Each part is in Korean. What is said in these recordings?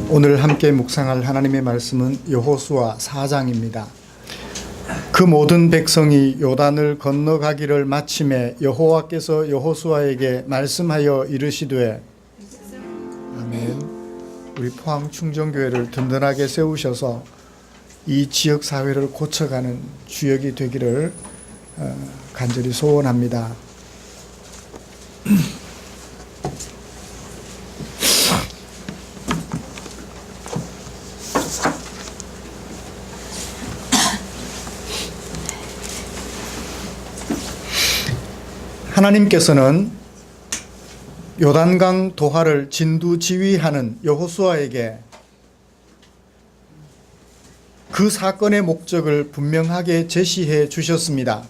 오늘 함께 묵상할 하나님의 말씀은 여호수아 4장입니다. 그 모든 백성이 요단을 건너가기를 마침에 여호와께서 여호수아에게 말씀하여 이르시되 아멘. 우리 포항 충정교회를 든든하게 세우셔서 이 지역 사회를 고쳐가는 주역이 되기를 간절히 소원합니다. 하나님께서는 요단강 도하를 진두지휘하는 여호수아에게 그 사건의 목적을 분명하게 제시해 주셨습니다.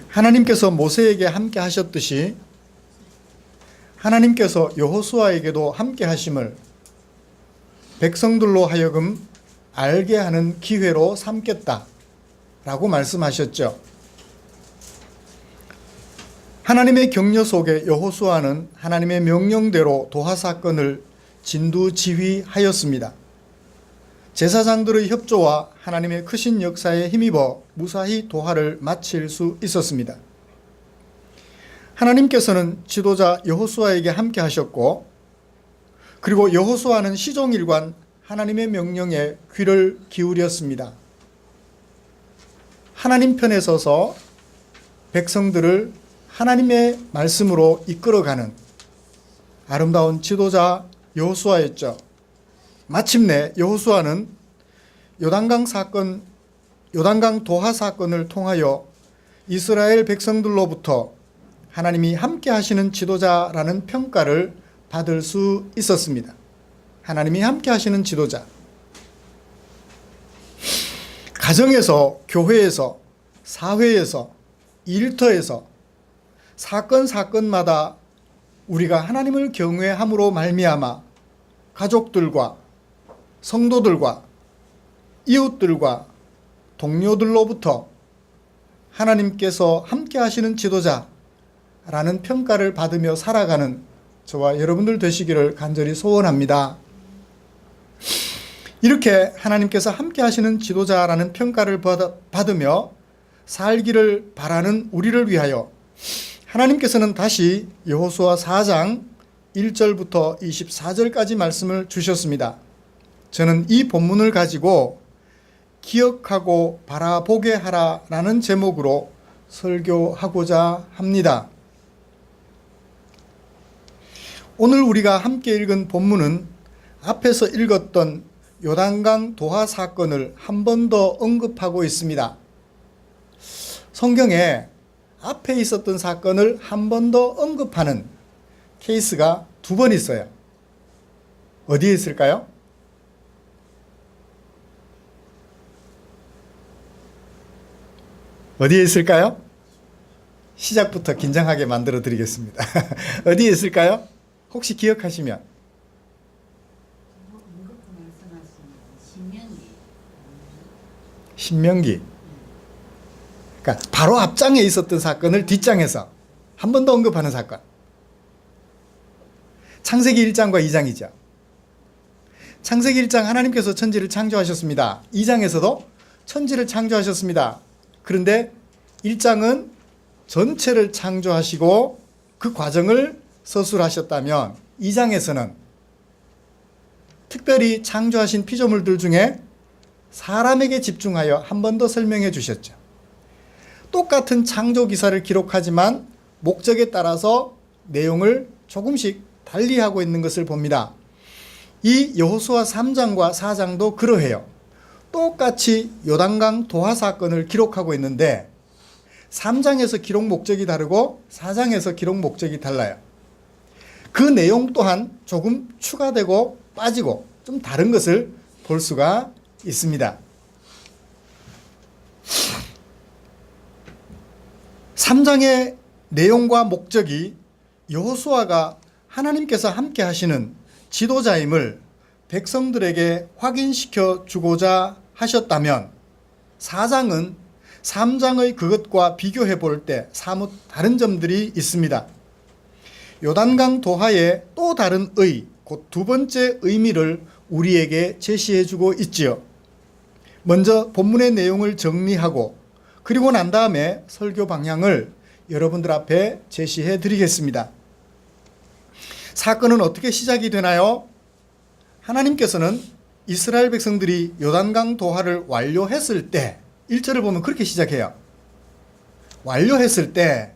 하나님께서 모세에게 함께 하셨듯이 하나님께서 여호수아에게도 함께 하심을 백성들로 하여금 알게 하는 기회로 삼겠다라고 말씀하셨죠. 하나님의 격려 속에 여호수아는 하나님의 명령대로 도하 사건을 진두지휘하였습니다. 제사장들의 협조와 하나님의 크신 역사에 힘입어 무사히 도하를 마칠 수 있었습니다. 하나님께서는 지도자 여호수아에게 함께 하셨고, 그리고 여호수아는 시종일관 하나님의 명령에 귀를 기울였습니다. 하나님 편에 서서 백성들을 하나님의 말씀으로 이끌어가는 아름다운 지도자 여호수아였죠. 마침내 여호수아는 요단강 도하 사건을 통하여 이스라엘 백성들로부터 하나님이 함께 하시는 지도자라는 평가를 받을 수 있었습니다. 하나님이 함께 하시는 지도자. 가정에서, 교회에서, 사회에서, 일터에서 사건마다 우리가 하나님을 경외함으로 말미암아 가족들과 성도들과 이웃들과 동료들로부터 하나님께서 함께 하시는 지도자라는 평가를 받으며 살아가는 저와 여러분들 되시기를 간절히 소원합니다. 이렇게 하나님께서 함께 하시는 지도자라는 평가를 받으며 살기를 바라는 우리를 위하여 하나님께서는 다시 여호수아 4장 1절부터 24절까지 말씀을 주셨습니다. 저는 이 본문을 가지고 기억하고 바라보게 하라라는 제목으로 설교하고자 합니다. 오늘 우리가 함께 읽은 본문은 앞에서 읽었던 요단강 도하 사건을 한 번 더 언급하고 있습니다. 성경에 앞에 있었던 사건을 한 번 더 언급하는 케이스가 두 번 있어요. 어디에 있을까요? 어디에 있을까요? 시작부터 긴장하게 만들어 드리겠습니다. 어디에 있을까요? 혹시 기억하시면. 신명기. 그러니까 바로 앞장에 있었던 사건을 뒷장에서 한 번 더 언급하는 사건. 창세기 1장과 2장이죠. 창세기 1장 하나님께서 천지를 창조하셨습니다. 2장에서도 천지를 창조하셨습니다. 그런데 1장은 전체를 창조하시고 그 과정을 서술하셨다면 2장에서는 특별히 창조하신 피조물들 중에 사람에게 집중하여 한 번 더 설명해 주셨죠. 똑같은 창조 기사를 기록하지만 목적에 따라서 내용을 조금씩 달리하고 있는 것을 봅니다. 이 여호수아 3장과 4장도 그러해요. 똑같이 요단강 도하 사건을 기록하고 있는데 3장에서 기록 목적이 다르고 4장에서 기록 목적이 달라요. 그 내용 또한 조금 추가되고 빠지고 좀 다른 것을 볼 수가 있습니다. 3장의 내용과 목적이 여호수아가 하나님께서 함께 하시는 지도자임을 백성들에게 확인시켜 주고자 하셨다면 4장은 3장의 그것과 비교해 볼 때 사뭇 다른 점들이 있습니다. 요단강 도하에 또 다른 의, 곧 두 번째 의미를 우리에게 제시해주고 있지요. 먼저 본문의 내용을 정리하고 그리고 난 다음에 설교 방향을 여러분들 앞에 제시해 드리겠습니다. 사건은 어떻게 시작이 되나요? 하나님께서는 이스라엘 백성들이 요단강 도하를 완료했을 때 1절을 보면 그렇게 시작해요. 완료했을 때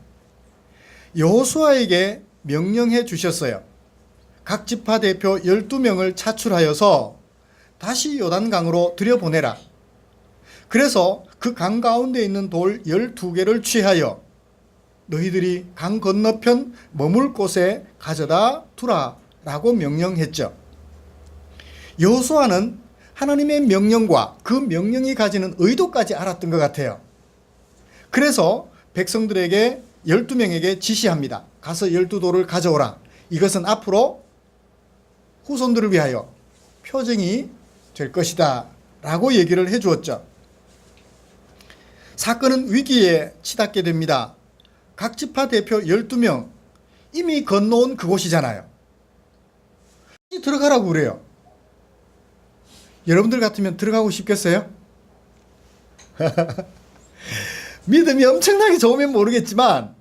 여호수아에게 명령해 주셨어요. 각 지파 대표 12명을 차출하여서 다시 요단강으로 들여보내라. 그래서 그 강 가운데 있는 돌 12개를 취하여 너희들이 강 건너편 머물 곳에 가져다 두라 라고 명령했죠. 여호수아는 하나님의 명령과 그 명령이 가지는 의도까지 알았던 것 같아요. 그래서 백성들에게 12명에게 지시합니다. 가서 12돌을 가져오라. 이것은 앞으로 후손들을 위하여 표징이 될 것이다 라고 얘기를 해 주었죠. 사건은 위기에 치닫게 됩니다. 각 지파 대표 12명 이미 건너온 그곳이잖아요. 들어가라고 그래요. 여러분들 같으면 들어가고 싶겠어요? 믿음이 엄청나게 좋으면 모르겠지만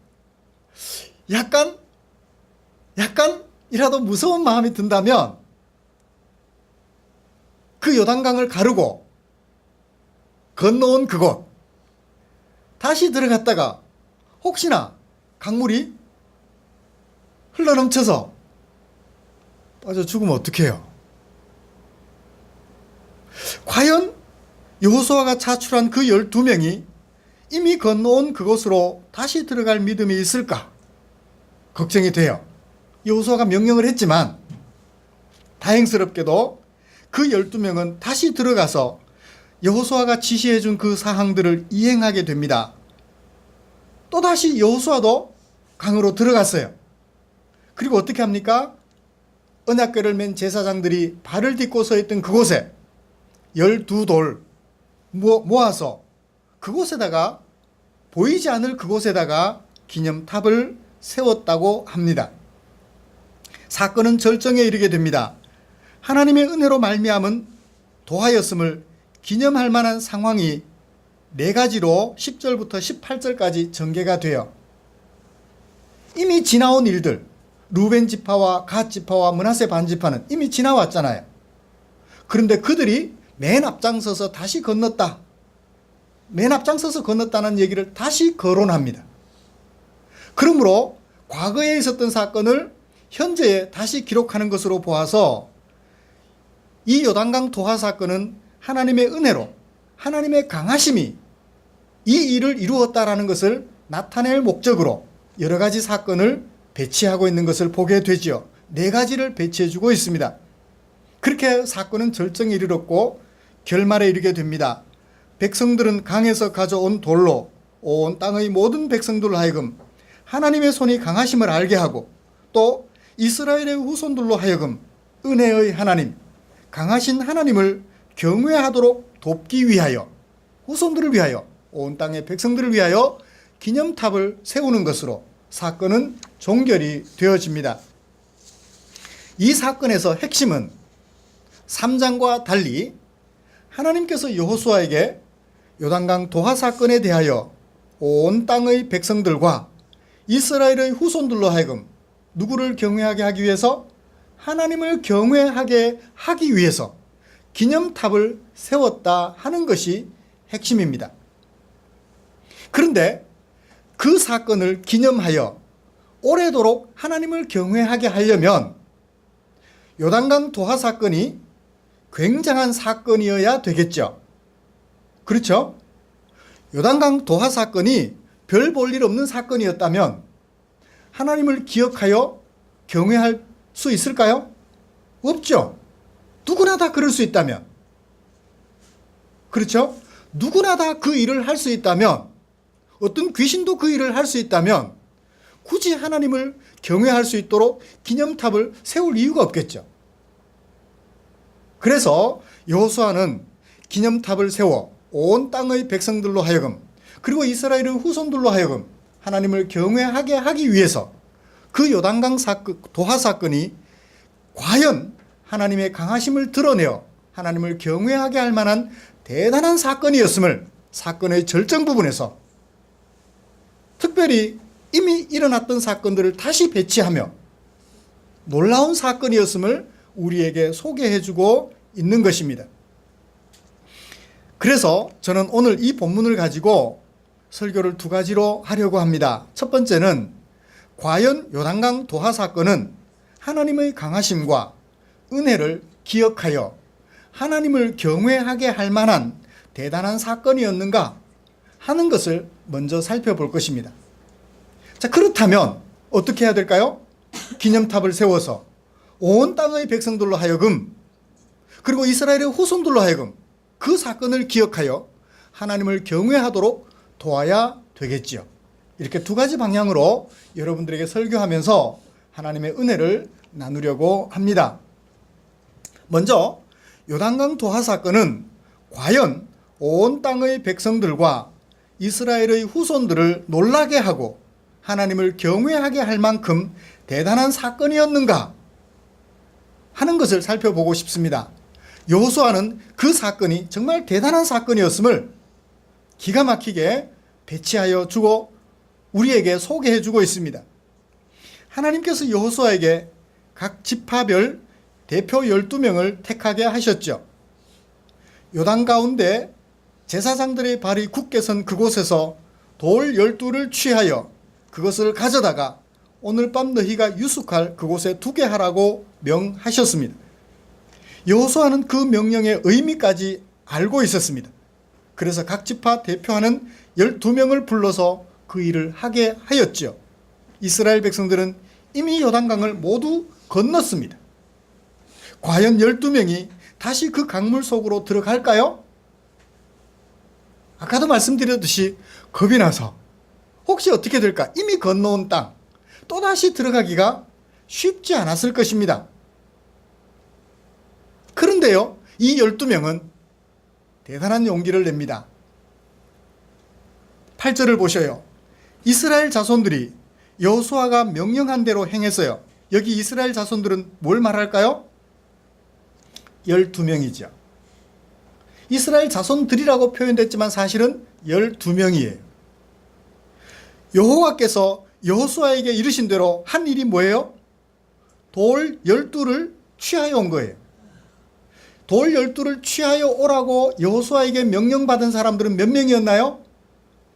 약간이라도 무서운 마음이 든다면 그 요단강을 가르고 건너온 그곳 다시 들어갔다가 혹시나 강물이 흘러넘쳐서 빠져 죽으면 어떡해요? 과연 여호수아가 차출한 그 12명이 이미 건너온 그곳으로 다시 들어갈 믿음이 있을까? 걱정이 돼요. 여호수아가 명령을 했지만 다행스럽게도 그 12명은 다시 들어가서 여호수아가 지시해 준 그 사항들을 이행하게 됩니다. 또다시 여호수아도 강으로 들어갔어요. 그리고 어떻게 합니까? 언약궤를 맨 제사장들이 발을 딛고 서 있던 그곳에 12돌 모아서 그곳에다가 보이지 않을 그곳에다가 기념탑을 세웠다고 합니다. 사건은 절정에 이르게 됩니다. 하나님의 은혜로 말미암은 도하였음을 기념할 만한 상황이 4가지로 10절부터 18절까지 전개가 돼요. 이미 지나온 일들, 루벤 지파와 갓 지파와 므낫세 반 지파는 이미 지나왔잖아요. 그런데 그들이 맨 앞장서서 다시 건넜다. 맨 앞장서서 건넜다는 얘기를 다시 거론합니다. 그러므로 과거에 있었던 사건을 현재에 다시 기록하는 것으로 보아서 이 요단강 도하 사건은 하나님의 은혜로 하나님의 강하심이 이 일을 이루었다라는 것을 나타낼 목적으로 여러 가지 사건을 배치하고 있는 것을 보게 되지요. 4가지를 배치해주고 있습니다. 그렇게 사건은 절정에 이르렀고 결말에 이르게 됩니다. 백성들은 강에서 가져온 돌로 온 땅의 모든 백성들로 하여금 하나님의 손이 강하심을 알게 하고 또 이스라엘의 후손들로 하여금 은혜의 하나님, 강하신 하나님을 경외하도록 돕기 위하여 후손들을 위하여 온 땅의 백성들을 위하여 기념탑을 세우는 것으로 사건은 종결이 되어집니다. 이 사건에서 핵심은 3장과 달리 하나님께서 여호수아에게 요단강 도하 사건에 대하여 온 땅의 백성들과 이스라엘의 후손들로 하여금 누구를 경외하게 하기 위해서? 하나님을 경외하게 하기 위해서 기념탑을 세웠다 하는 것이 핵심입니다. 그런데 그 사건을 기념하여 오래도록 하나님을 경외하게 하려면 요단강 도하 사건이 굉장한 사건이어야 되겠죠. 그렇죠? 요단강 도하 사건이 별 볼 일 없는 사건이었다면 하나님을 기억하여 경외할 수 있을까요? 없죠. 누구나 다 그럴 수 있다면. 그렇죠? 누구나 다 그 일을 할 수 있다면, 어떤 귀신도 그 일을 할 수 있다면 굳이 하나님을 경외할 수 있도록 기념탑을 세울 이유가 없겠죠. 그래서 여호수아는 기념탑을 세워 온 땅의 백성들로 하여금 그리고 이스라엘의 후손들로 하여금 하나님을 경외하게 하기 위해서 그 요단강 도하 사건이 과연 하나님의 강하심을 드러내어 하나님을 경외하게 할 만한 대단한 사건이었음을 사건의 절정 부분에서 특별히 이미 일어났던 사건들을 다시 배치하며 놀라운 사건이었음을 우리에게 소개해주고 있는 것입니다. 그래서 저는 오늘 이 본문을 가지고 설교를 두 가지로 하려고 합니다. 첫 번째는 과연 요단강 도하 사건은 하나님의 강하심과 은혜를 기억하여 하나님을 경외하게 할 만한 대단한 사건이었는가 하는 것을 먼저 살펴볼 것입니다. 자, 그렇다면 어떻게 해야 될까요? 기념탑을 세워서 온 땅의 백성들로 하여금 그리고 이스라엘의 후손들로 하여금 그 사건을 기억하여 하나님을 경외하도록 도와야 되겠지요. 이렇게 두 가지 방향으로 여러분들에게 설교하면서 하나님의 은혜를 나누려고 합니다. 먼저 요단강 도하 사건은 과연 온 땅의 백성들과 이스라엘의 후손들을 놀라게 하고 하나님을 경외하게 할 만큼 대단한 사건이었는가 하는 것을 살펴보고 싶습니다. 여호수아는 그 사건이 정말 대단한 사건이었음을 기가 막히게 배치하여 주고 우리에게 소개해 주고 있습니다. 하나님께서 여호수아에게 각 지파별 대표 12명을 택하게 하셨죠. 요단 가운데 제사장들의 발이 굳게 선 그곳에서 돌 12를 취하여 그것을 가져다가 오늘 밤 너희가 유숙할 그곳에 두게 하라고 명하셨습니다. 여호수아는 그 명령의 의미까지 알고 있었습니다. 그래서 각 지파 대표하는 12명을 불러서 그 일을 하게 하였죠. 이스라엘 백성들은 이미 요단강을 모두 건넜습니다. 과연 12명이 다시 그 강물 속으로 들어갈까요? 아까도 말씀드렸듯이 겁이 나서 혹시 어떻게 될까? 이미 건너온 땅 또다시 들어가기가 쉽지 않았을 것입니다. 그런데요, 이 12명은 대단한 용기를 냅니다. 8절을 보셔요. 이스라엘 자손들이 여호수아가 명령한 대로 행했어요. 여기 이스라엘 자손들은 뭘 말할까요? 12명이죠. 이스라엘 자손들이라고 표현됐지만 사실은 12명이에요. 여호와께서 여호수아에게 이르신 대로 한 일이 뭐예요? 돌 12를 취하여 온 거예요. 돌 12를 취하여 오라고 여호수아에게 명령받은 사람들은 몇 명이었나요?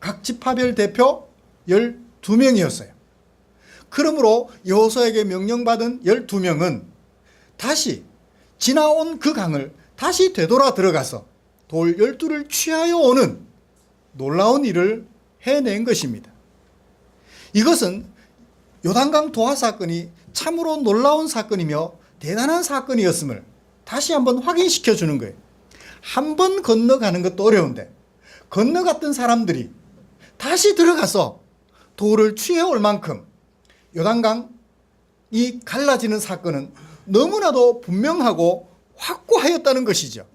각 지파별 대표 12명이었어요. 그러므로 여호수아에게 명령받은 12명은 다시 지나온 그 강을 다시 되돌아 들어가서 돌 12를 취하여 오는 놀라운 일을 해낸 것입니다. 이것은 요단강 도하 사건이 참으로 놀라운 사건이며 대단한 사건이었음을 다시 한번 확인시켜 주는 거예요. 한 번 건너가는 것도 어려운데 건너갔던 사람들이 다시 들어가서 돌을 취해올 만큼 요단강이 갈라지는 사건은 너무나도 분명하고 확고하였다는 것이죠.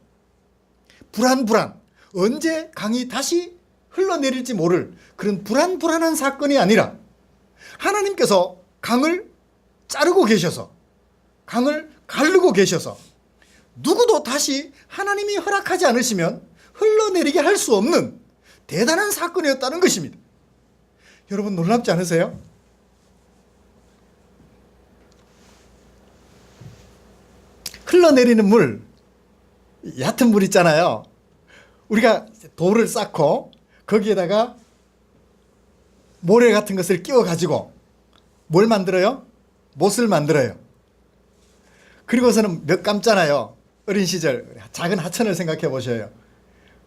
불안 언제 강이 다시 흘러내릴지 모를 그런 불안한 사건이 아니라 하나님께서 강을 자르고 계셔서 강을 가르고 계셔서 누구도 다시 하나님이 허락하지 않으시면 흘러내리게 할 수 없는 대단한 사건이었다는 것입니다. 여러분 놀랍지 않으세요? 흘러내리는 물, 얕은 물 있잖아요. 우리가 돌을 쌓고 거기에다가 모래 같은 것을 끼워 가지고 뭘 만들어요? 못을 만들어요. 그리고서는 몇 감잖아요. 어린 시절 작은 하천을 생각해 보셔요.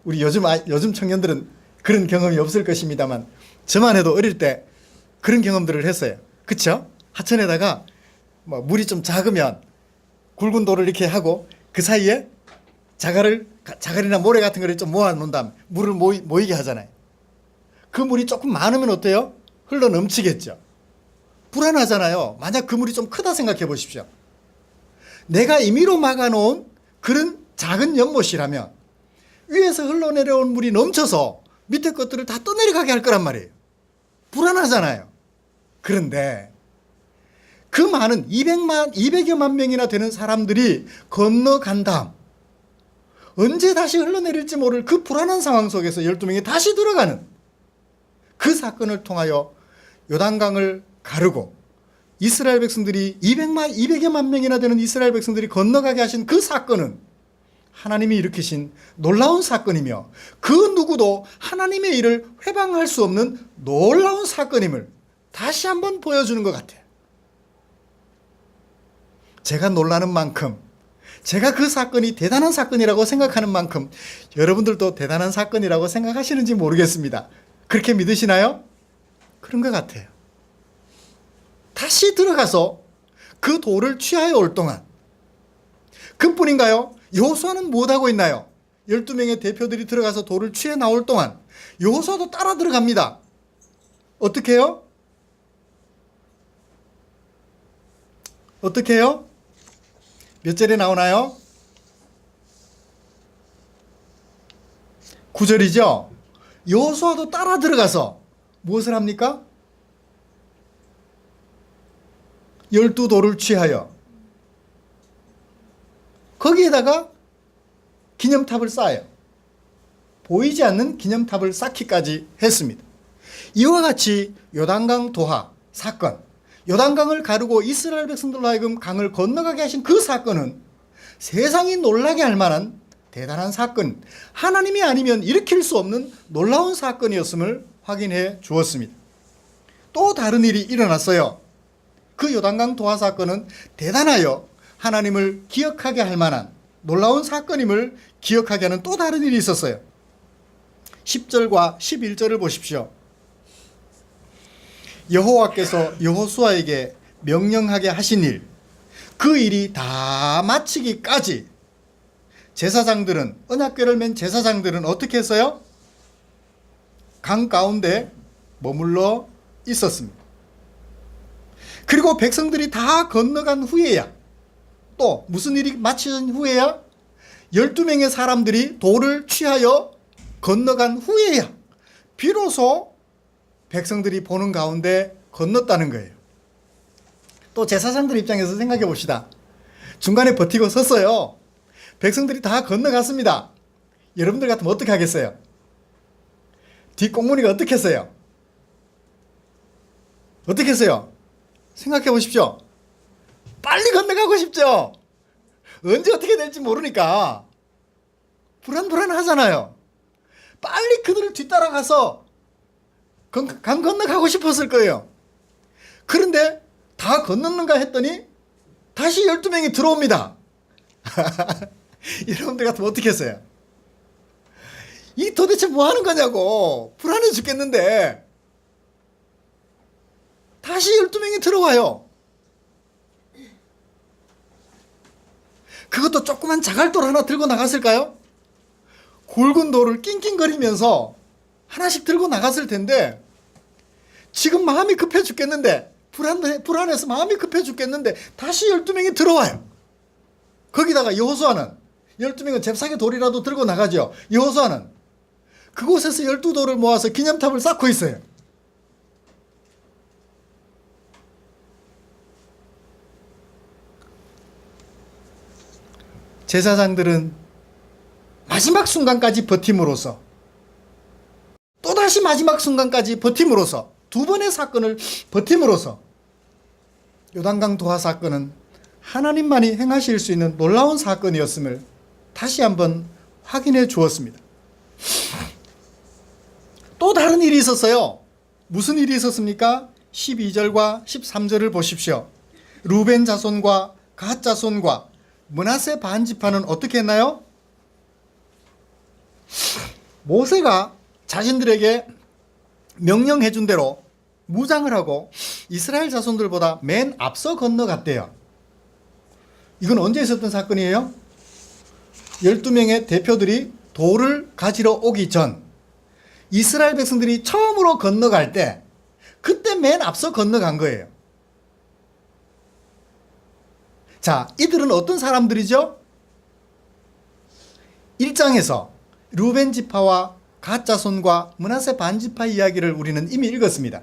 우리 요즘 청년들은 그런 경험이 없을 것입니다만 저만 해도 어릴 때 그런 경험들을 했어요. 그렇죠? 하천에다가 뭐 물이 좀 작으면 굵은 돌을 이렇게 하고 그 사이에 자갈이나 모래 같은 거를 좀 모아 놓은 다음 물을 모이게 하잖아요. 그 물이 조금 많으면 어때요? 흘러 넘치겠죠. 불안하잖아요. 만약 그 물이 좀 크다 생각해 보십시오. 내가 임의로 막아놓은 그런 작은 연못이라면 위에서 흘러내려온 물이 넘쳐서 밑에 것들을 다 떠내려가게 할 거란 말이에요. 불안하잖아요. 그런데 그 많은 200여만 명이나 되는 사람들이 건너간 다음 언제 다시 흘러내릴지 모를 그 불안한 상황 속에서 12명이 다시 들어가는 그 사건을 통하여 요단강을 가르고 이스라엘 백성들이 200여만 명이나 되는 이스라엘 백성들이 건너가게 하신 그 사건은 하나님이 일으키신 놀라운 사건이며 그 누구도 하나님의 일을 회방할 수 없는 놀라운 사건임을 다시 한번 보여주는 것 같아요. 제가 놀라는 만큼, 제가 그 사건이 대단한 사건이라고 생각하는 만큼 여러분들도 대단한 사건이라고 생각하시는지 모르겠습니다. 그렇게 믿으시나요? 그런 것 같아요. 다시 들어가서 그 돌을 취하여 올 동안, 그뿐인가요? 여호수아는 무엇하고 있나요? 12명의 대표들이 들어가서 돌을 취해 나올 동안 여호수아도 따라 들어갑니다. 어떻게 해요? 어떻게 해요? 몇 절에 나오나요? 9절이죠. 여호수아도 따라 들어가서 무엇을 합니까? 12돌을 취하여 거기에다가 기념탑을 쌓아요. 보이지 않는 기념탑을 쌓기까지 했습니다. 이와 같이 요단강 도하 사건, 요단강을 가르고 이스라엘 백성들로 하여금 강을 건너가게 하신 그 사건은 세상이 놀라게 할 만한 대단한 사건, 하나님이 아니면 일으킬 수 없는 놀라운 사건이었음을 확인해 주었습니다. 또 다른 일이 일어났어요. 그 요단강 도하 사건은 대단하여 하나님을 기억하게 할 만한 놀라운 사건임을 기억하게 하는 또 다른 일이 있었어요. 10절과 11절을 보십시오. 여호와께서 여호수아에게 명령하게 하신 일, 그 일이 다 마치기까지 제사장들은, 언약궤를 맨 제사장들은 어떻게 했어요? 강 가운데 머물러 있었습니다. 그리고 백성들이 다 건너간 후에야, 또 무슨 일이 마쳐진 후에야, 12명의 사람들이 돌을 취하여 건너간 후에야 비로소 백성들이 보는 가운데 건넜다는 거예요. 또 제사장들 입장에서 생각해 봅시다. 중간에 버티고 섰어요. 백성들이 다 건너갔습니다. 여러분들 같으면 어떻게 하겠어요? 뒷공무니가 어떻게 했어요? 어떻게 했어요? 생각해 보십시오. 빨리 건너가고 싶죠? 언제 어떻게 될지 모르니까 불안하잖아요. 빨리 그들을 뒤따라가서 강 건너가고 싶었을 거예요. 그런데 다 건넜는가 했더니 다시 12명이 들어옵니다. 여러분들 같으면 어떻게 했어요? 이 도대체 뭐 하는 거냐고 불안해 죽겠는데 다시 12명이 들어와요. 그것도 조그만 자갈돌 하나 들고 나갔을까요? 굵은 돌을 낑낑거리면서 하나씩 들고 나갔을 텐데 지금 마음이 급해 죽겠는데 불안해서 마음이 급해 죽겠는데 다시 12명이 들어와요. 거기다가 여호수아는 12명은 잽싸게 돌이라도 들고 나가죠. 여호수아는 그곳에서 12돌을 모아서 기념탑을 쌓고 있어요. 제사장들은 마지막 순간까지 버팀으로써 또다시 마지막 순간까지 버팀으로써 두 번의 사건을 버팀으로써 요단강 도하 사건은 하나님만이 행하실 수 있는 놀라운 사건이었음을 다시 한번 확인해 주었습니다. 또 다른 일이 있었어요. 무슨 일이 있었습니까? 12절과 13절을 보십시오. 루벤 자손과 갓 자손과 므낫세 반지파는 어떻게 했나요? 모세가 자신들에게 명령해 준 대로 무장을 하고 이스라엘 자손들보다 맨 앞서 건너갔대요. 이건 언제 있었던 사건이에요? 12명의 대표들이 돌을 가지러 오기 전 이스라엘 백성들이 처음으로 건너갈 때 그때 맨 앞서 건너간 거예요. 자, 이들은 어떤 사람들이죠? 1장에서 루벤 지파와 갓 자손과 므낫세 반지파 이야기를 우리는 이미 읽었습니다.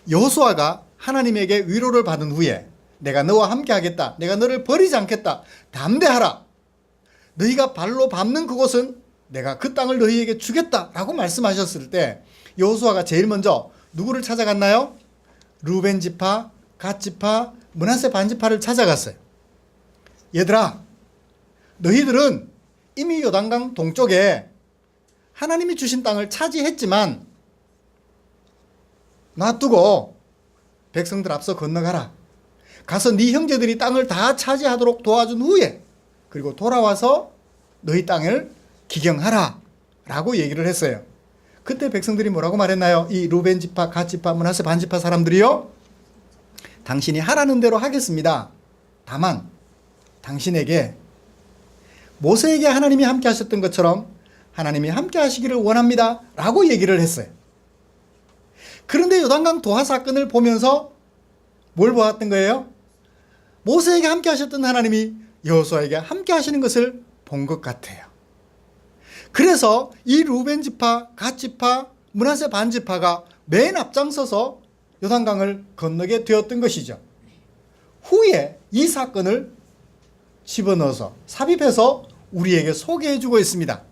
여호수아가 하나님에게 위로를 받은 후에 내가 너와 함께 하겠다. 내가 너를 버리지 않겠다. 담대하라. 너희가 발로 밟는 그곳은 내가 그 땅을 너희에게 주겠다라고 말씀하셨을 때 여호수아가 제일 먼저 누구를 찾아갔나요? 루벤 지파, 갓 지파, 므낫세 반 지파를 찾아갔어요. 얘들아, 너희들은 이미 요단강 동쪽에 하나님이 주신 땅을 차지했지만 놔두고 백성들 앞서 건너가라. 가서 네 형제들이 땅을 다 차지하도록 도와준 후에 그리고 돌아와서 너희 땅을 기경하라 라고 얘기를 했어요. 그때 백성들이 뭐라고 말했나요? 이 루벤 지파, 갓 지파, 므낫세 반 지파 사람들이요, 당신이 하라는 대로 하겠습니다. 다만 당신에게 모세에게 하나님이 함께 하셨던 것처럼 하나님이 함께 하시기를 원합니다 라고 얘기를 했어요. 그런데 요단강 도하 사건을 보면서 뭘 보았던 거예요? 모세에게 함께 하셨던 하나님이 여호수아에게 함께 하시는 것을 본 것 같아요. 그래서 이 루벤 지파, 갓 지파, 므낫세 반 지파가 맨 앞장서서 요단강을 건너게 되었던 것이죠. 후에 이 사건을 집어넣어서 삽입해서 우리에게 소개해 주고 있습니다.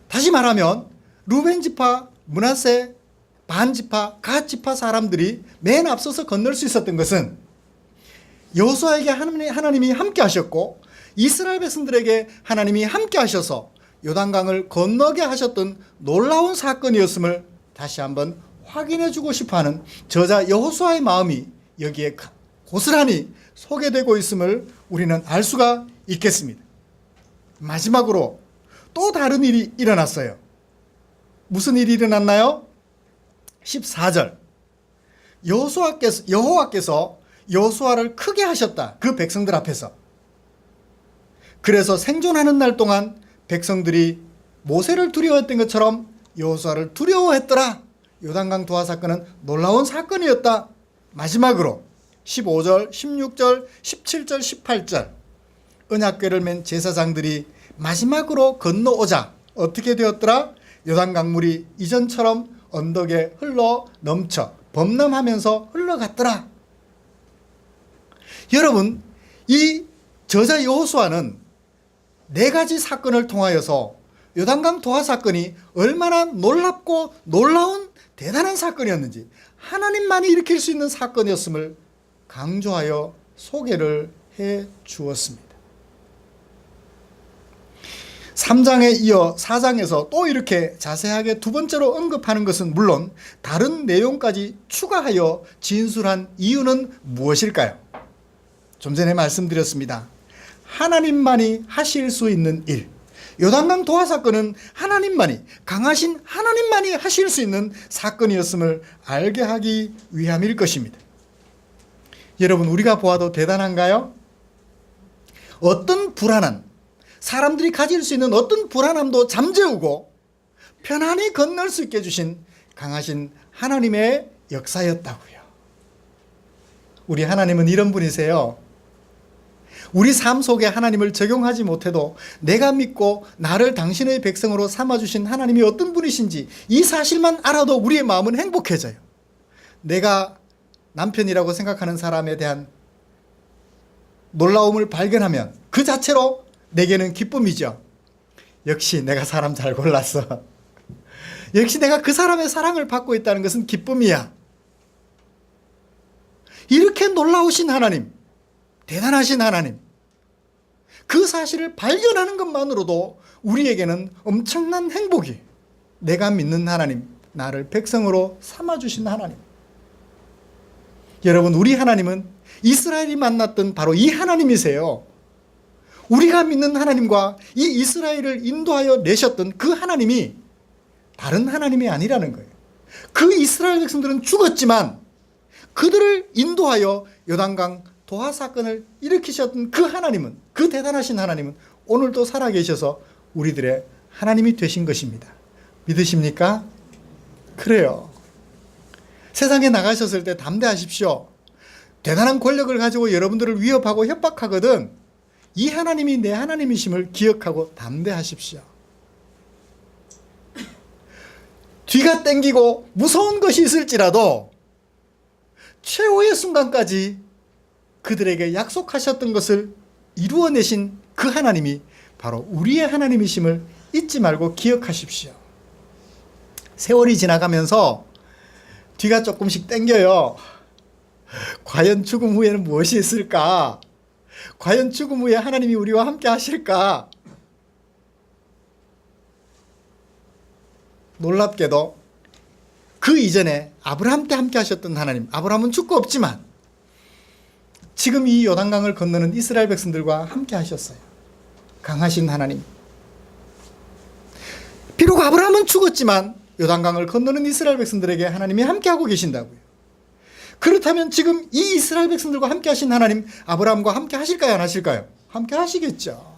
다시 말하면 루벤 지파, 므낫세 반 지파, 갓 지파 사람들이 맨 앞서서 건널 수 있었던 것은 여호수아에게 하나님이 함께 하셨고 이스라엘 백성들에게 하나님이 함께 하셔서 요단강을 건너게 하셨던 놀라운 사건이었음을 다시 한번 확인해 주고 싶어하는 저자 여호수아의 마음이 여기에 고스란히 소개되고 있음을 우리는 알 수가 있겠습니다. 마지막으로 또 다른 일이 일어났어요. 무슨 일이 일어났나요? 14절. 여호와께서 여호수아를 크게 하셨다. 그 백성들 앞에서. 그래서 생존하는 날 동안 백성들이 모세를 두려워했던 것처럼 여호수아를 두려워했더라. 요단강 도하 사건은 놀라운 사건이었다. 마지막으로 15절, 16절, 17절, 18절 언약궤를 맨 제사장들이 마지막으로 건너오자 어떻게 되었더라? 요단강물이 이전처럼 언덕에 흘러 넘쳐 범람하면서 흘러갔더라. 여러분, 이 저자 여호수아는 네 가지 사건을 통하여서 요단강 도하 사건이 얼마나 놀랍고 놀라운 대단한 사건이었는지, 하나님만이 일으킬 수 있는 사건이었음을 강조하여 소개를 해 주었습니다. 3장에 이어 4장에서 또 이렇게 자세하게 두 번째로 언급하는 것은 물론 다른 내용까지 추가하여 진술한 이유는 무엇일까요? 좀 전에 말씀드렸습니다. 하나님만이 하실 수 있는 일, 요단강 도하 사건은 하나님만이, 강하신 하나님만이 하실 수 있는 사건이었음을 알게 하기 위함일 것입니다. 여러분, 우리가 보아도 대단한가요? 어떤 불안한, 사람들이 가질 수 있는 어떤 불안함도 잠재우고 편안히 건널 수 있게 해주신 강하신 하나님의 역사였다고요. 우리 하나님은 이런 분이세요. 우리 삶 속에 하나님을 적용하지 못해도 내가 믿고 나를 당신의 백성으로 삼아주신 하나님이 어떤 분이신지 이 사실만 알아도 우리의 마음은 행복해져요. 내가 남편이라고 생각하는 사람에 대한 놀라움을 발견하면 그 자체로 내게는 기쁨이죠. 역시 내가 사람 잘 골랐어. 역시 내가 그 사람의 사랑을 받고 있다는 것은 기쁨이야. 이렇게 놀라우신 하나님, 대단하신 하나님, 그 사실을 발견하는 것만으로도 우리에게는 엄청난 행복이, 내가 믿는 하나님, 나를 백성으로 삼아주신 하나님. 여러분, 우리 하나님은 이스라엘이 만났던 바로 이 하나님이세요. 우리가 믿는 하나님과 이 이스라엘을 인도하여 내셨던 그 하나님이 다른 하나님이 아니라는 거예요. 그 이스라엘 백성들은 죽었지만 그들을 인도하여 요단강 도하 사건을 일으키셨던 그 하나님은, 그 대단하신 하나님은 오늘도 살아계셔서 우리들의 하나님이 되신 것입니다. 믿으십니까? 그래요. 세상에 나가셨을 때 담대하십시오. 대단한 권력을 가지고 여러분들을 위협하고 협박하거든 이 하나님이 내 하나님이심을 기억하고 담대하십시오. 뒤가 땡기고 무서운 것이 있을지라도 최후의 순간까지 그들에게 약속하셨던 것을 이루어내신 그 하나님이 바로 우리의 하나님이심을 잊지 말고 기억하십시오. 세월이 지나가면서 뒤가 조금씩 땡겨요. 과연 죽음 후에는 무엇이 있을까? 과연 죽음 후에 하나님이 우리와 함께 하실까? 놀랍게도 그 이전에 아브라함 때 함께 하셨던 하나님, 아브라함은 죽고 없지만 지금 이 요단강을 건너는 이스라엘 백성들과 함께 하셨어요. 강하신 하나님. 비록 아브라함은 죽었지만 요단강을 건너는 이스라엘 백성들에게 하나님이 함께하고 계신다고요. 그렇다면 지금 이 이스라엘 백성들과 함께 하신 하나님, 아브라함과 함께 하실까요, 안 하실까요? 함께 하시겠죠.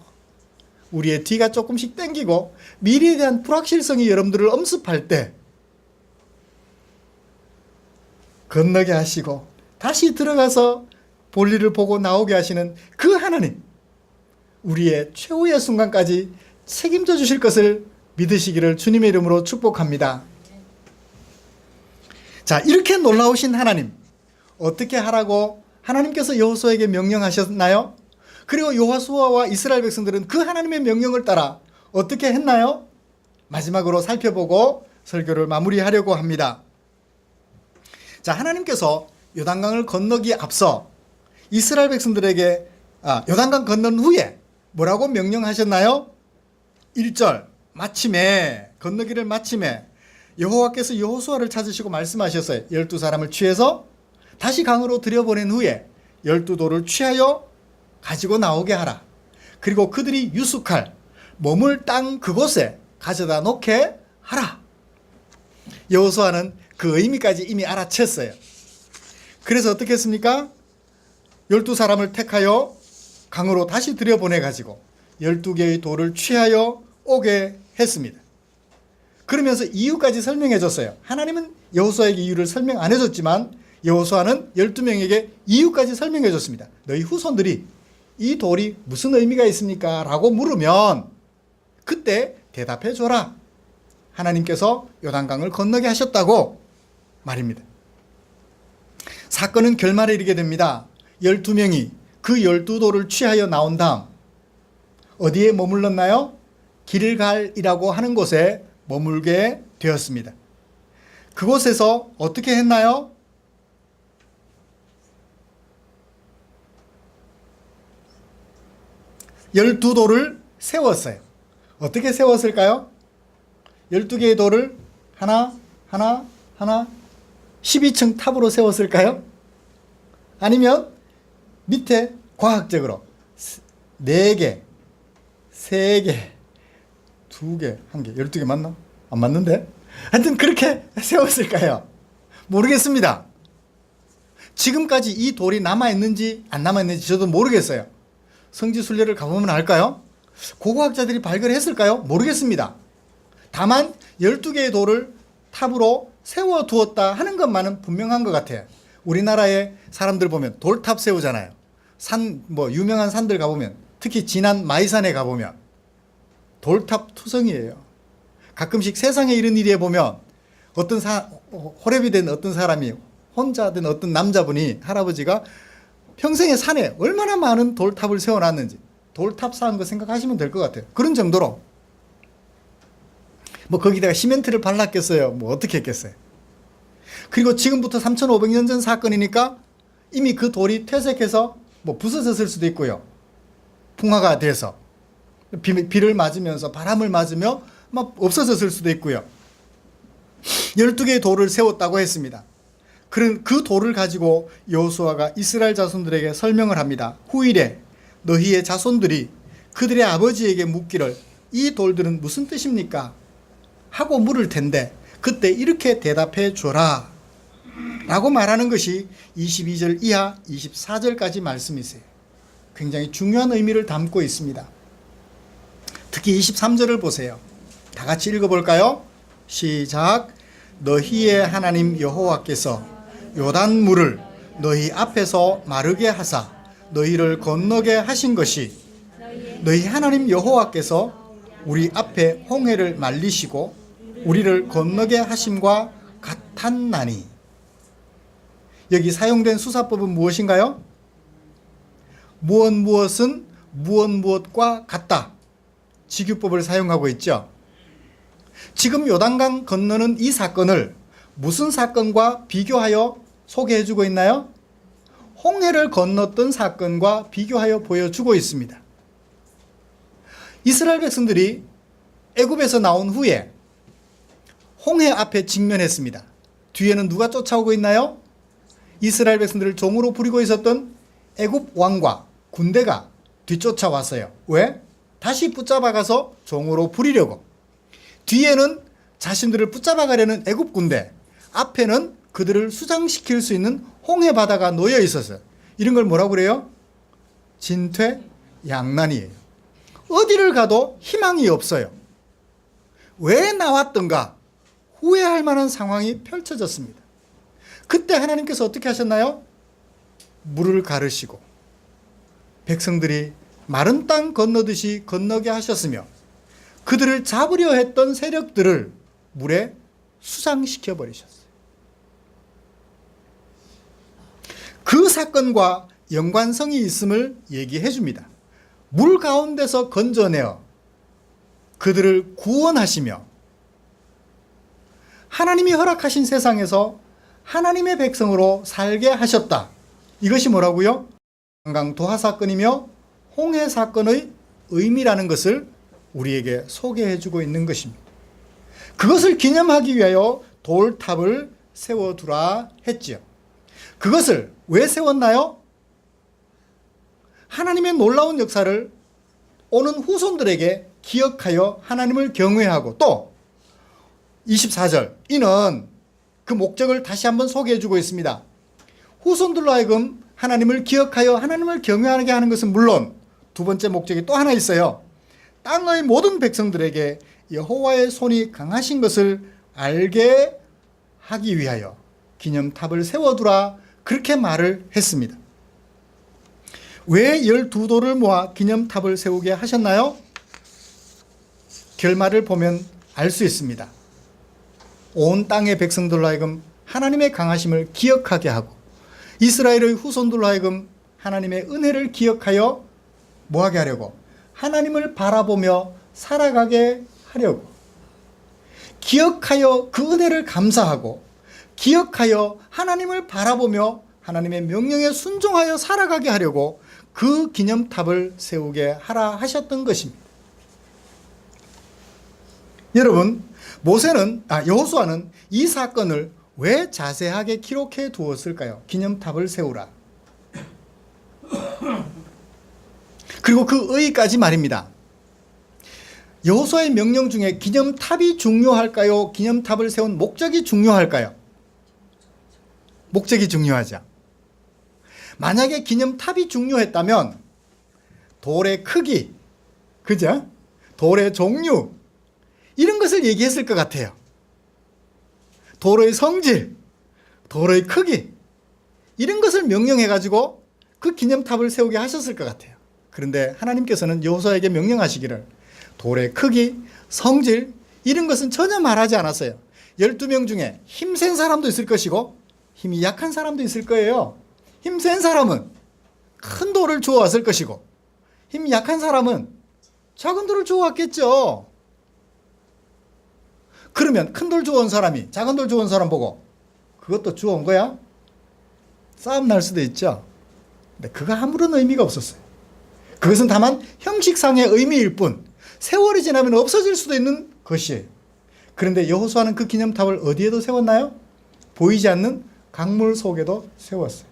우리의 뒤가 조금씩 땡기고 미래에 대한 불확실성이 여러분들을 엄습할 때 건너게 하시고 다시 들어가서 볼일을 보고 나오게 하시는 그 하나님, 우리의 최후의 순간까지 책임져 주실 것을 믿으시기를 주님의 이름으로 축복합니다. 자, 이렇게 놀라우신 하나님, 어떻게 하라고 하나님께서 여호수아에게 명령하셨나요? 그리고 여호수아와 이스라엘 백성들은 그 하나님의 명령을 따라 어떻게 했나요? 마지막으로 살펴보고 설교를 마무리하려고 합니다. 자, 하나님께서 요단강을 건너기에 앞서 이스라엘 백성들에게 요단강 건넌 후에 뭐라고 명령하셨나요? 1절 마침에 건너기를 마침에 여호와께서 여호수아를 찾으시고 말씀하셨어요. 12사람을 취해서 다시 강으로 들여보낸 후에 12돌을 취하여 가지고 나오게 하라. 그리고 그들이 유숙할 머물 땅 그곳에 가져다 놓게 하라. 여호수아는 그 의미까지 이미 알아챘어요. 그래서 어떻게 했습니까? 12사람을 택하여 강으로 다시 들여보내가지고 12개의 돌을 취하여 오게 했습니다. 그러면서 이유까지 설명해 줬어요. 하나님은 여호수아에게 이유를 설명 안 해줬지만 여호수아는 12명에게 이유까지 설명해 줬습니다. 너희 후손들이 이 돌이 무슨 의미가 있습니까? 라고 물으면 그때 대답해 줘라. 하나님께서 요단강을 건너게 하셨다고 말입니다. 사건은 결말에 이르게 됩니다. 12명이 그 12돌을 취하여 나온 다음 어디에 머물렀나요? 길갈이라고 하는 곳에 머물게 되었습니다. 그곳에서 어떻게 했나요? 열두 돌을 세웠어요. 어떻게 세웠을까요? 12개의 돌을 하나 12층 탑으로 세웠을까요? 아니면 밑에 과학적으로 4개, 3개, 2개, 1개, 12개 맞나? 안 맞는데? 하여튼 그렇게 세웠을까요? 모르겠습니다. 지금까지 이 돌이 남아있는지 안 남아있는지 저도 모르겠어요. 성지순례를 가보면 알까요? 고고학자들이 발견했을까요? 모르겠습니다. 다만 12개의 돌을 탑으로 세워두었다 하는 것만은 분명한 것 같아요. 우리나라의 사람들 보면 돌탑 세우잖아요. 유명한 산들 가보면, 특히 진안 마이산에 가보면 돌탑 투성이에요. 가끔씩 세상에 이런 일에 보면 호랩이 된 어떤 사람이, 혼자 된 어떤 남자분이, 할아버지가 평생에 산에 얼마나 많은 돌탑을 세워놨는지, 돌탑 쌓은 거 생각하시면 될 것 같아요. 그런 정도로 거기다가 시멘트를 발랐겠어요? 어떻게 했겠어요? 그리고 지금부터 3,500년 전 사건이니까 이미 그 돌이 퇴색해서 부서졌을 수도 있고요. 풍화가 돼서 비를 맞으면서 바람을 맞으며 없어졌을 수도 있고요. 12개의 돌을 세웠다고 했습니다. 그 돌을 가지고 여호수아가 이스라엘 자손들에게 설명을 합니다. 후일에 너희의 자손들이 그들의 아버지에게 묻기를 이 돌들은 무슨 뜻입니까? 하고 물을 텐데 그때 이렇게 대답해 줘라 라고 말하는 것이 22절 이하 24절까지 말씀이세요. 굉장히 중요한 의미를 담고 있습니다. 특히 23절을 보세요. 다 같이 읽어볼까요? 시작. 너희의 하나님 여호와께서 요단물을 너희 앞에서 마르게 하사 너희를 건너게 하신 것이 너희 하나님 여호와께서 우리 앞에 홍해를 말리시고 우리를 건너게 하심과 같았나니. 여기 사용된 수사법은 무엇인가요? 무엇은 무엇과 같다. 직유법을 사용하고 있죠. 지금 요단강 건너는 이 사건을 무슨 사건과 비교하여 소개해주고 있나요? 홍해를 건넜던 사건과 비교하여 보여주고 있습니다. 이스라엘 백성들이 애굽에서 나온 후에 홍해 앞에 직면했습니다. 뒤에는 누가 쫓아오고 있나요? 이스라엘 백성들을 종으로 부리고 있었던 애굽 왕과 군대가 뒤쫓아왔어요. 왜? 다시 붙잡아가서 종으로 부리려고. 뒤에는 자신들을 붙잡아가려는 애굽 군대, 앞에는 그들을 수장시킬 수 있는 홍해 바다가 놓여 있었어요. 이런 걸 뭐라고 그래요? 진퇴양난이에요. 어디를 가도 희망이 없어요. 왜 나왔던가 후회할 만한 상황이 펼쳐졌습니다. 그때 하나님께서 어떻게 하셨나요? 물을 가르시고 백성들이 마른 땅 건너듯이 건너게 하셨으며 그들을 잡으려 했던 세력들을 물에 수상시켜 버리셨어요. 그 사건과 연관성이 있음을 얘기해 줍니다. 물 가운데서 건져내어 그들을 구원하시며 하나님이 허락하신 세상에서 하나님의 백성으로 살게 하셨다. 이것이 뭐라고요? 한강 도하 사건이며 홍해 사건의 의미라는 것을 우리에게 소개해 주고 있는 것입니다. 그것을 기념하기 위하여 돌탑을 세워두라 했지요. 그것을 왜 세웠나요? 하나님의 놀라운 역사를 오는 후손들에게 기억하여 하나님을 경외하고 또 24절 이는 그 목적을 다시 한번 소개해 주고 있습니다. 후손들로 하여금 하나님을 기억하여 하나님을 경외하게 하는 것은 물론 두 번째 목적이 또 하나 있어요. 땅의 모든 백성들에게 여호와의 손이 강하신 것을 알게 하기 위하여 기념탑을 세워두라 그렇게 말을 했습니다. 왜 12돌을 모아 기념탑을 세우게 하셨나요? 결말을 보면 알 수 있습니다. 온 땅의 백성들로 하여금 하나님의 강하심을 기억하게 하고 이스라엘의 후손들로 하여금 하나님의 은혜를 기억하여 뭐하게 하려고? 하나님을 바라보며 살아가게 하려고. 기억하여 그 은혜를 감사하고 기억하여 하나님을 바라보며 하나님의 명령에 순종하여 살아가게 하려고 그 기념탑을 세우게 하라 하셨던 것입니다. 여러분, 여호수아는 이 사건을 왜 자세하게 기록해 두었을까요? 기념탑을 세우라. 그리고 그 의의까지 말입니다. 여호수아의 명령 중에 기념탑이 중요할까요? 기념탑을 세운 목적이 중요할까요? 목적이 중요하죠. 만약에 기념탑이 중요했다면 돌의 크기, 그죠? 돌의 종류 이런 것을 얘기했을 것 같아요. 돌의 성질, 돌의 크기 이런 것을 명령해가지고 그 기념탑을 세우게 하셨을 것 같아요. 그런데 하나님께서는 여호수아에게 명령하시기를 돌의 크기, 성질 이런 것은 전혀 말하지 않았어요. 12명 중에 힘센 사람도 있을 것이고 힘이 약한 사람도 있을 거예요. 힘센 사람은 큰 돌을 주워왔을 것이고 힘이 약한 사람은 작은 돌을 주워왔겠죠. 그러면 큰 돌 주워온 사람이 작은 돌 주워온 사람 보고 그것도 주워온 거야? 싸움 날 수도 있죠. 근데 그거 아무런 의미가 없었어요. 그것은 다만 형식상의 의미일 뿐 세월이 지나면 없어질 수도 있는 것이에요. 그런데 여호수아는 그 기념탑을 어디에도 세웠나요? 보이지 않는 강물 속에도 세웠어요.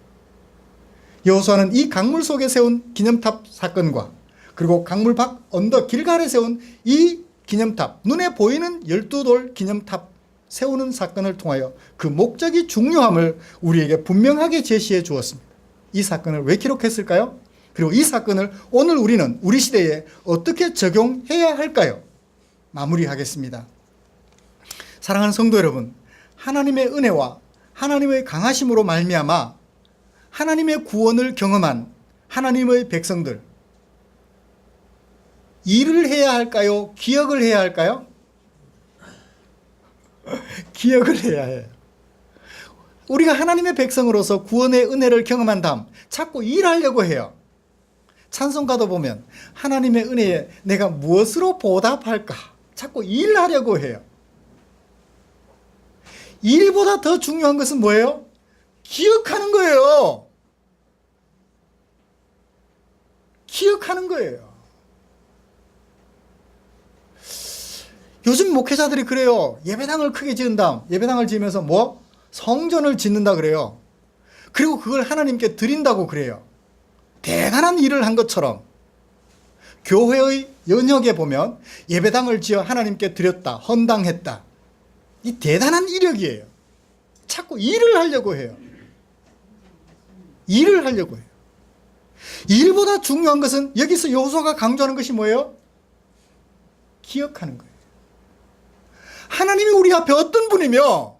여호수아는 이 강물 속에 세운 기념탑 사건과 그리고 강물 밖 언덕 길갈에 세운 이 기념탑, 눈에 보이는 12돌 기념탑 세우는 사건을 통하여 그 목적이 중요함을 우리에게 분명하게 제시해 주었습니다. 이 사건을 왜 기록했을까요? 그리고 이 사건을 오늘 우리는 우리 시대에 어떻게 적용해야 할까요? 마무리하겠습니다. 사랑하는 성도 여러분, 하나님의 은혜와 하나님의 강하심으로 말미암아 하나님의 구원을 경험한 하나님의 백성들, 일을 해야 할까요? 기억을 해야 할까요? 기억을 해야 해요. 우리가 하나님의 백성으로서 구원의 은혜를 경험한 다음 자꾸 일하려고 해요. 찬송가도 보면 하나님의 은혜에 내가 무엇으로 보답할까? 자꾸 일하려고 해요. 일보다 더 중요한 것은 뭐예요? 기억하는 거예요. 기억하는 거예요. 요즘 목회자들이 그래요. 예배당을 크게 지은 다음 예배당을 지으면서 뭐? 성전을 짓는다 그래요. 그리고 그걸 하나님께 드린다고 그래요. 대단한 일을 한 것처럼 교회의 연역에 보면 예배당을 지어 하나님께 드렸다, 헌당했다. 이 대단한 이력이에요. 자꾸 일을 하려고 해요. 일을 하려고 해요. 일보다 중요한 것은 여기서 여호수아가 강조하는 것이 뭐예요? 기억하는 거예요. 하나님이 우리 앞에 어떤 분이며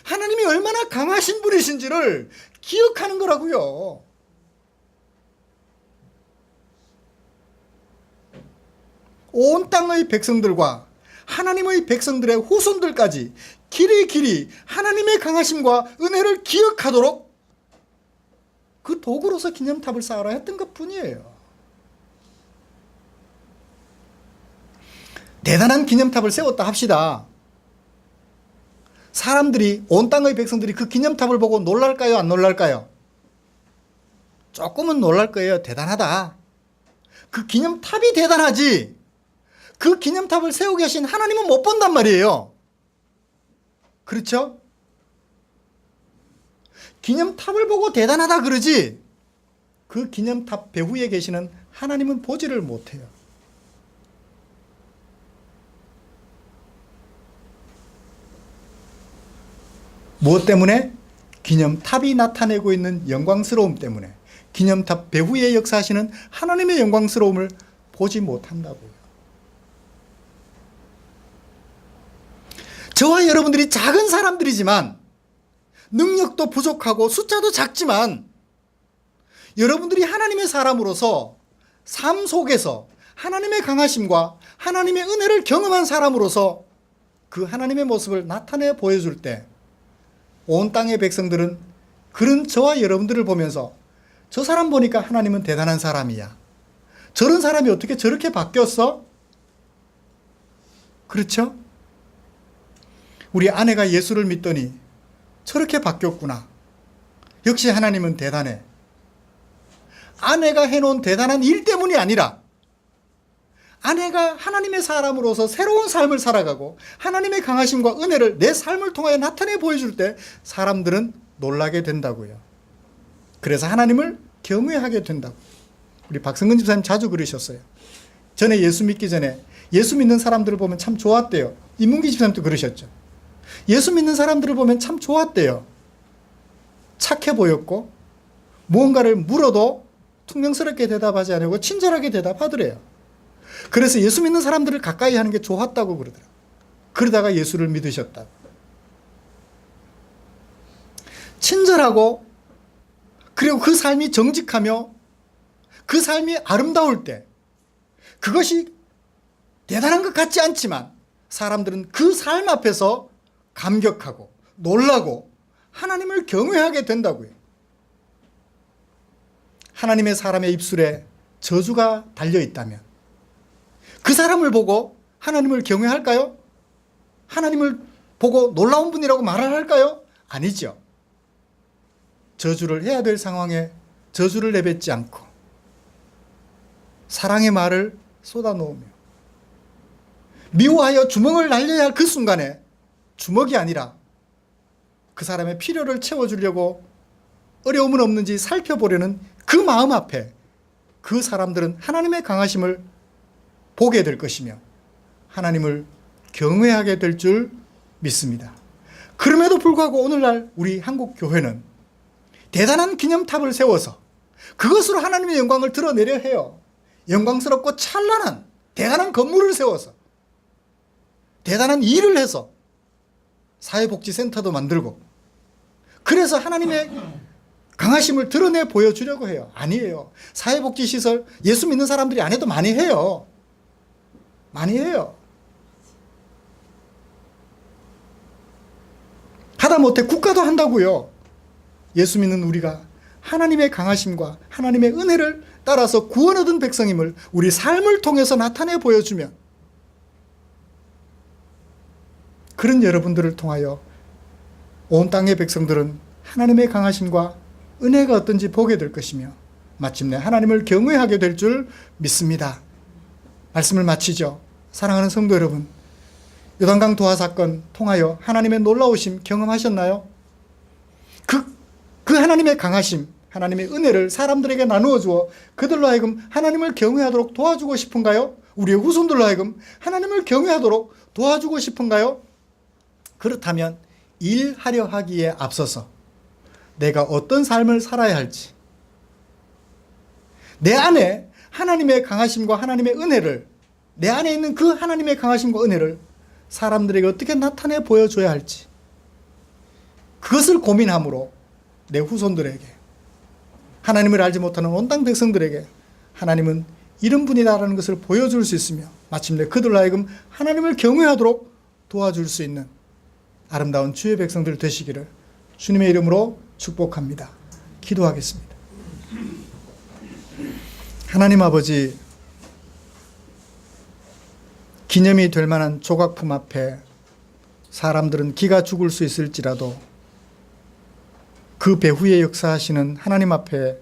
하나님이 얼마나 강하신 분이신지를 기억하는 거라고요. 온 땅의 백성들과 하나님의 백성들의 후손들까지 길이 하나님의 강하심과 은혜를 기억하도록 그 도구로서 기념탑을 쌓으라 했던 것뿐이에요. 대단한 기념탑을 세웠다 합시다. 사람들이, 온 땅의 백성들이 그 기념탑을 보고 놀랄까요? 안 놀랄까요? 조금은 놀랄 거예요. 대단하다. 그 기념탑이 대단하지 그 기념탑을 세우고 계신 하나님은 못 본단 말이에요. 그렇죠? 기념탑을 보고 대단하다 그러지 그 기념탑 배후에 계시는 하나님은 보지를 못해요. 무엇 때문에? 기념탑이 나타내고 있는 영광스러움 때문에. 기념탑 배후에 역사하시는 하나님의 영광스러움을 보지 못한다고요. 저와 여러분들이 작은 사람들이지만 능력도 부족하고 숫자도 작지만 여러분들이 하나님의 사람으로서 삶 속에서 하나님의 강하심과 하나님의 은혜를 경험한 사람으로서 그 하나님의 모습을 나타내 보여줄 때 온 땅의 백성들은 그런 저와 여러분들을 보면서 저 사람 보니까 하나님은 대단한 사람이야. 저런 사람이 어떻게 저렇게 바뀌었어? 그렇죠? 우리 아내가 예수를 믿더니 저렇게 바뀌었구나. 역시 하나님은 대단해. 아내가 해놓은 대단한 일 때문이 아니라 아내가 하나님의 사람으로서 새로운 삶을 살아가고 하나님의 강하심과 은혜를 내 삶을 통하여 나타내 보여줄 때 사람들은 놀라게 된다고요. 그래서 하나님을 경외하게 된다고. 우리 박성근 집사님 자주 그러셨어요. 전에 예수 믿기 전에 예수 믿는 사람들을 보면 참 좋았대요. 임문기 집사님도 그러셨죠. 예수 믿는 사람들을 보면 참 좋았대요. 착해 보였고 무언가를 물어도 퉁명스럽게 대답하지 않고 친절하게 대답하더래요. 그래서 예수 믿는 사람들을 가까이 하는 게 좋았다고 그러더라고요. 그러다가 예수를 믿으셨다고. 친절하고 그리고 그 삶이 정직하며 그 삶이 아름다울 때 그것이 대단한 것 같지 않지만 사람들은 그 삶 앞에서 감격하고 놀라고 하나님을 경외하게 된다고요. 하나님의 사람의 입술에 저주가 달려있다면 그 사람을 보고 하나님을 경외할까요? 하나님을 보고 놀라운 분이라고 말을 할까요? 아니죠. 저주를 해야 될 상황에 저주를 내뱉지 않고 사랑의 말을 쏟아놓으며 미워하여 주먹을 날려야 할 그 순간에 주먹이 아니라 그 사람의 필요를 채워주려고 어려움은 없는지 살펴보려는 그 마음 앞에 그 사람들은 하나님의 강하심을 보게 될 것이며 하나님을 경외하게 될 줄 믿습니다. 그럼에도 불구하고 오늘날 우리 한국 교회는 대단한 기념탑을 세워서 그것으로 하나님의 영광을 드러내려 해요. 영광스럽고 찬란한 대단한 건물을 세워서 대단한 일을 해서 사회복지센터도 만들고 그래서 하나님의 강하심을 드러내 보여주려고 해요. 아니에요. 사회복지시설 예수 믿는 사람들이 안 해도 많이 해요. 많이 해요. 하다못해 국가도 한다고요. 예수 믿는 우리가 하나님의 강하심과 하나님의 은혜를 따라서 구원 얻은 백성임을 우리 삶을 통해서 나타내 보여주면, 그런 여러분들을 통하여 온 땅의 백성들은 하나님의 강하심과 은혜가 어떤지 보게 될 것이며 마침내 하나님을 경외하게 될 줄 믿습니다. 말씀을 마치죠. 사랑하는 성도 여러분, 요단강 도하 사건 통하여 하나님의 놀라우심 경험하셨나요? 그 하나님의 강하심, 하나님의 은혜를 사람들에게 나누어 주어 그들로 하여금 하나님을 경외하도록 도와주고 싶은가요? 우리의 후손들로 하여금 하나님을 경외하도록 도와주고 싶은가요? 그렇다면 일하려 하기에 앞서서 내가 어떤 삶을 살아야 할지, 내 안에 하나님의 강하심과 하나님의 은혜를, 내 안에 있는 그 하나님의 강하심과 은혜를 사람들에게 어떻게 나타내 보여줘야 할지, 그것을 고민함으로 내 후손들에게, 하나님을 알지 못하는 온 땅 백성들에게 하나님은 이런 분이다라는 것을 보여줄 수 있으며 마침내 그들로 하여금 하나님을 경외하도록 도와줄 수 있는 아름다운 주의 백성들 되시기를 주님의 이름으로 축복합니다. 기도하겠습니다. 하나님 아버지, 기념이 될 만한 조각품 앞에 사람들은 기가 죽을 수 있을지라도 그 배후에 역사하시는 하나님 앞에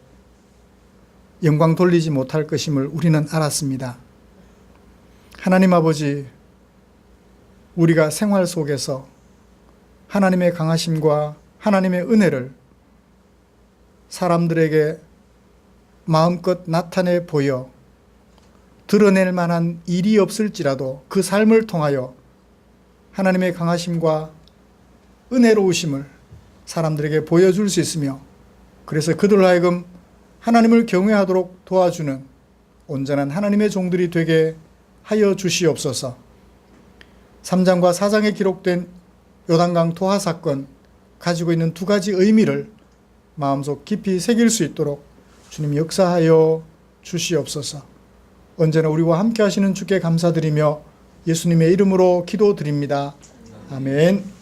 영광 돌리지 못할 것임을 우리는 알았습니다. 하나님 아버지, 우리가 생활 속에서 하나님의 강하심과 하나님의 은혜를 사람들에게 마음껏 나타내 보여 드러낼 만한 일이 없을지라도 그 삶을 통하여 하나님의 강하심과 은혜로우심을 사람들에게 보여줄 수 있으며, 그래서 그들로 하여금 하나님을 경외하도록 도와주는 온전한 하나님의 종들이 되게 하여 주시옵소서. 3장과 4장에 기록된 요단강 도하 사건 가지고 있는 두 가지 의미를 마음속 깊이 새길 수 있도록 주님 역사하여 주시옵소서. 언제나 우리와 함께 하시는 주께 감사드리며 예수님의 이름으로 기도드립니다. 아멘.